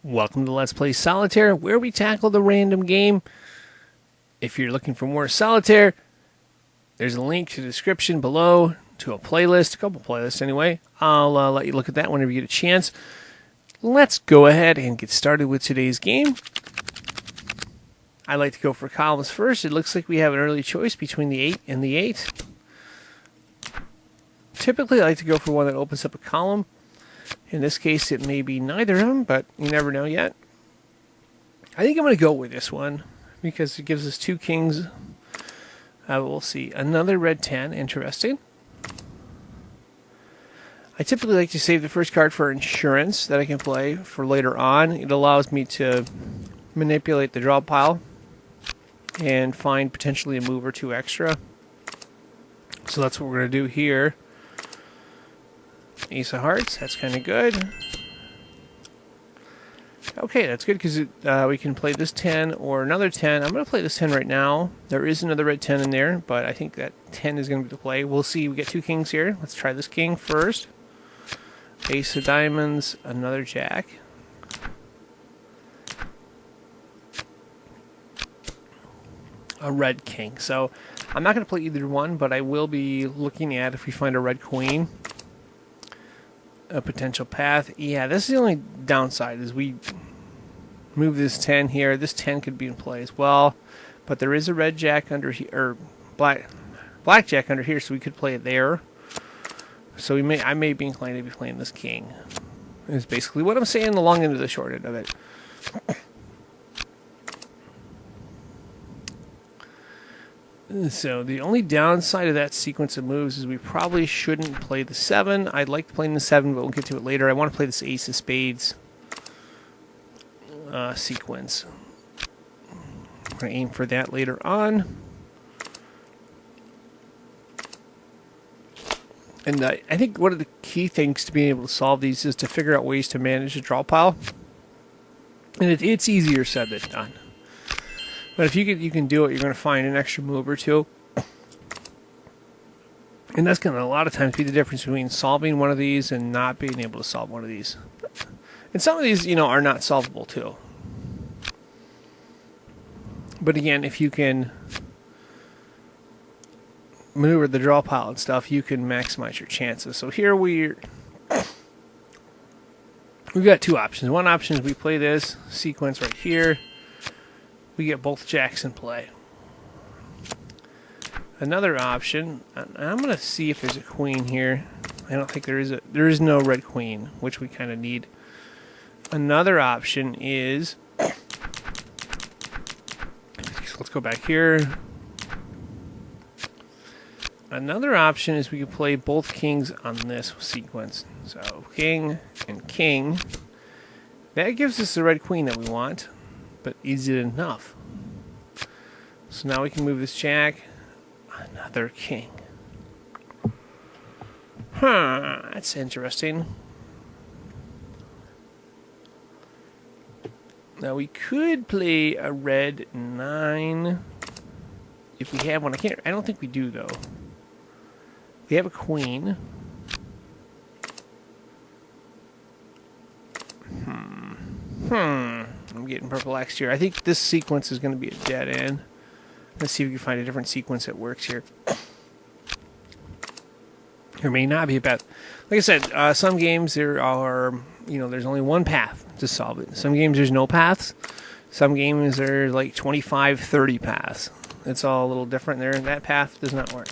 Welcome to Let's Play Solitaire, where we tackle the random game. If you're looking for more Solitaire, there's a link to the description below to a playlist, a couple playlists anyway. I'll let you look at that whenever you get a chance. Let's go ahead and get started with today's game. I like to go for columns first. It looks like we have an early choice between the 8 and the 8. Typically, I like to go for one that opens up a column. In this case, it may be neither of them, but you never know yet. I think I'm going to go with this one because it gives us two kings. We'll see. Another red 10. Interesting. I typically like to save the first card for insurance that I can play for later on. It allows me to manipulate the draw pile and find potentially a move or two extra. So that's what we're going to do here. Ace of Hearts, that's kind of good. Okay, that's good because we can play this 10 or another 10. I'm going to play this 10 right now. There is another red 10 in there, but I think that 10 is going to be the play. We'll see. We get two kings here. Let's try this king first. Ace of diamonds, another jack. A red king. So I'm not going to play either one, but I will be looking at if we find a red queen. A potential path. Yeah, this is the only downside is we move this 10 here. This 10 could be in play as well, but there is a red jack under here, or black jack under here, so we could play it there. So I may be inclined to be playing this king. Is basically what I'm saying, the long end of the short end of it. So the only downside of that sequence of moves is we probably shouldn't play the 7. I'd like to play in the 7, but we'll get to it later. I want to play this Ace of Spades sequence. I'm going to aim for that later on. And I think one of the key things to being able to solve these is to figure out ways to manage the draw pile. And it's easier said than done. But if you can do it, you're going to find an extra move or two. And that's going to a lot of times be the difference between solving one of these and not being able to solve one of these. And some of these, are not solvable too. But again, if you can maneuver the draw pile and stuff, you can maximize your chances. So here we've got two options. One option is we play this sequence right here. We get both jacks in play. Another option, and I'm going to see if there's a queen here. I don't think there is no red queen, which we kind of need. Another option is, let's go back here. Another option is we could play both kings on this sequence. So king and king. That gives us the red queen that we want. But is it enough? So now we can move this jack. Another king. That's interesting. Now we could play a red 9 if we have one. I don't think we do though. We have a queen. I'm getting perplexed here. I think this sequence is going to be a dead end. Let's see if we can find a different sequence that works here. There may not be a path. Like I said, some games there are, there's only one path to solve it. Some games there's no paths. Some games there are like 25, 30 paths. It's all a little different there, and that path does not work.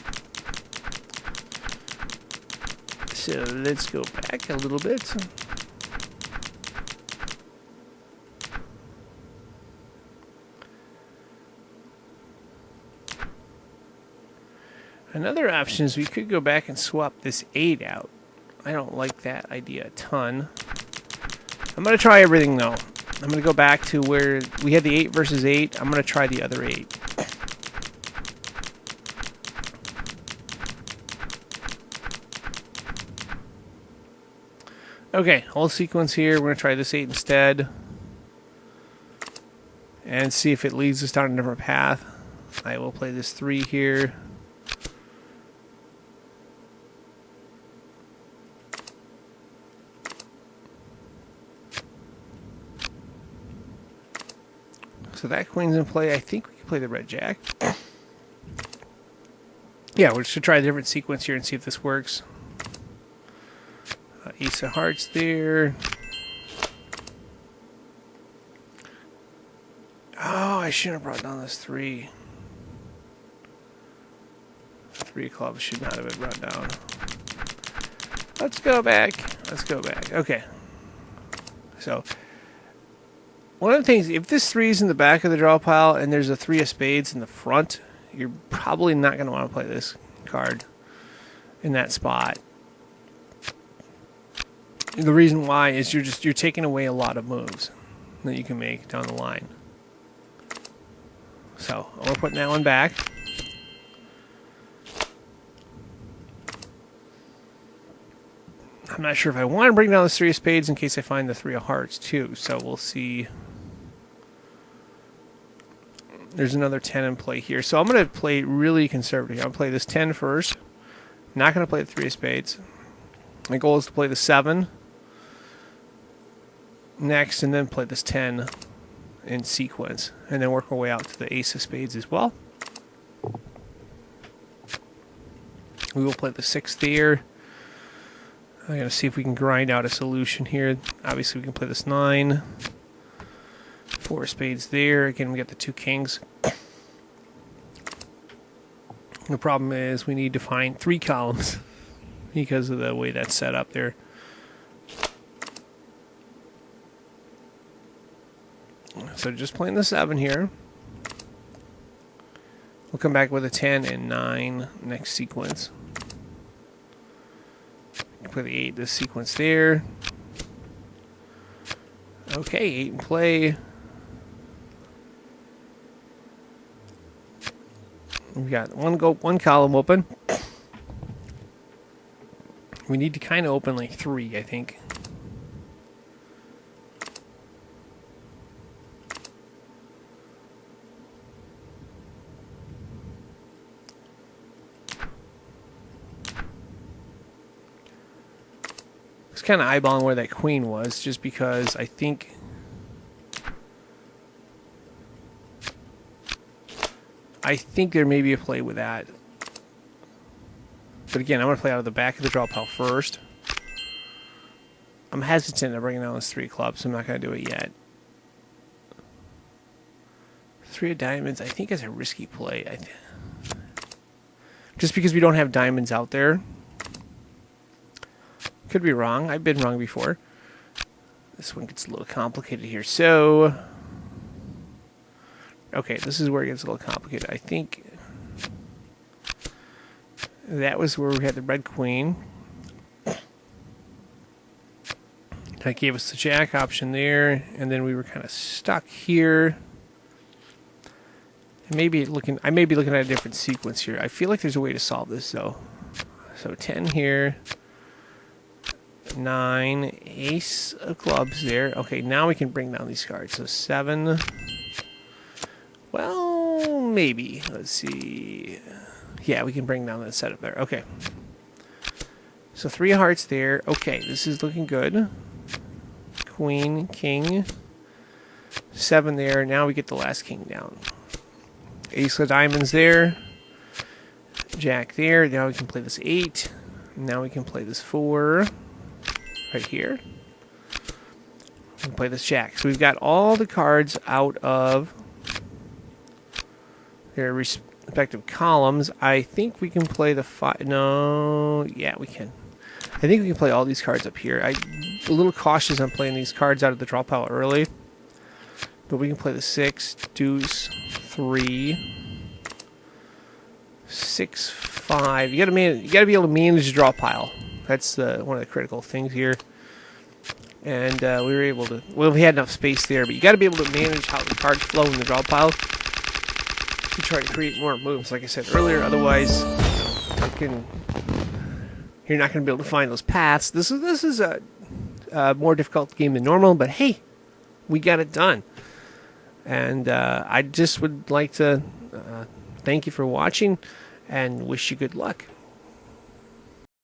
So let's go back a little bit. Another option is we could go back and swap this 8 out. I don't like that idea a ton. I'm going to try everything though. I'm going to go back to where we had the 8 versus 8. I'm going to try the other 8. Okay, whole sequence here. We're going to try this 8 instead. And see if it leads us down a different path. I will play this 3 here. So that queen's in play. I think we can play the red jack. Yeah, we're just going to try a different sequence here and see if this works. Ace of hearts there. Oh, I shouldn't have brought down this 3. 3 of clubs should not have been brought down. Let's go back. Let's go back. Okay. So, one of the things, if this 3 is in the back of the draw pile and there's a 3 of spades in the front, you're probably not going to want to play this card in that spot. And the reason why is you're taking away a lot of moves that you can make down the line. So, we're putting that one back. I'm not sure if I want to bring down this 3 of spades in case I find the 3 of hearts too. So we'll see. There's another 10 in play here. So I'm going to play really conservative. I'm going to play this 10 first. Not going to play the 3 of spades. My goal is to play the 7 next and then play this 10 in sequence. And then work our way out to the ace of spades as well. We will play the 6 there. I'm going to see if we can grind out a solution here. Obviously, we can play this 9. 4 spades there. Again, we got the 2 kings. The problem is we need to find 3 columns because of the way that's set up there. So just playing the 7 here. We'll come back with a 10 and 9 next sequence. Play the 8, this sequence there. Okay, 8 in play. We've got one column open. We need to kind of open like 3, I think. Kind of eyeballing where that queen was just because I think there may be a play with that. But again, I'm going to play out of the back of the draw pile first. I'm hesitant to bring down those 3 clubs, so I'm not going to do it yet. 3 of diamonds, I think, is a risky play. Just because we don't have diamonds out there. Could be wrong. I've been wrong before. This one gets a little complicated here. So, okay, this is where it gets a little complicated. I think that was where we had the red queen. That gave us the jack option there, and then we were kind of stuck here. I may be looking at a different sequence here. I feel like there's a way to solve this though. So 10 here. 9, ace of clubs there. Okay, now we can bring down these cards. So 7. Well, maybe. Let's see. Yeah, we can bring down that setup there. Okay. So 3 of hearts there. Okay, this is looking good. Queen, king. 7 there. Now we get the last king down. Ace of diamonds there. Jack there. Now we can play this 8. Now we can play this 4. Right here. We can play this jack. So we've got all the cards out of their respective columns. I think we can play the 5. No, yeah, we can. I think we can play all these cards up here. I'm a little cautious on playing these cards out of the draw pile early. But we can play the 6, deuce, 3, 6, 5. You gotta be able to manage the draw pile. That's one of the critical things here. And we were able to... Well, we had enough space there, but you got to be able to manage how the cards flow in the draw pile to try to create more moves, like I said earlier. Otherwise, you're not going to be able to find those paths. This is a more difficult game than normal, but hey, we got it done. And I just would like to thank you for watching and wish you good luck.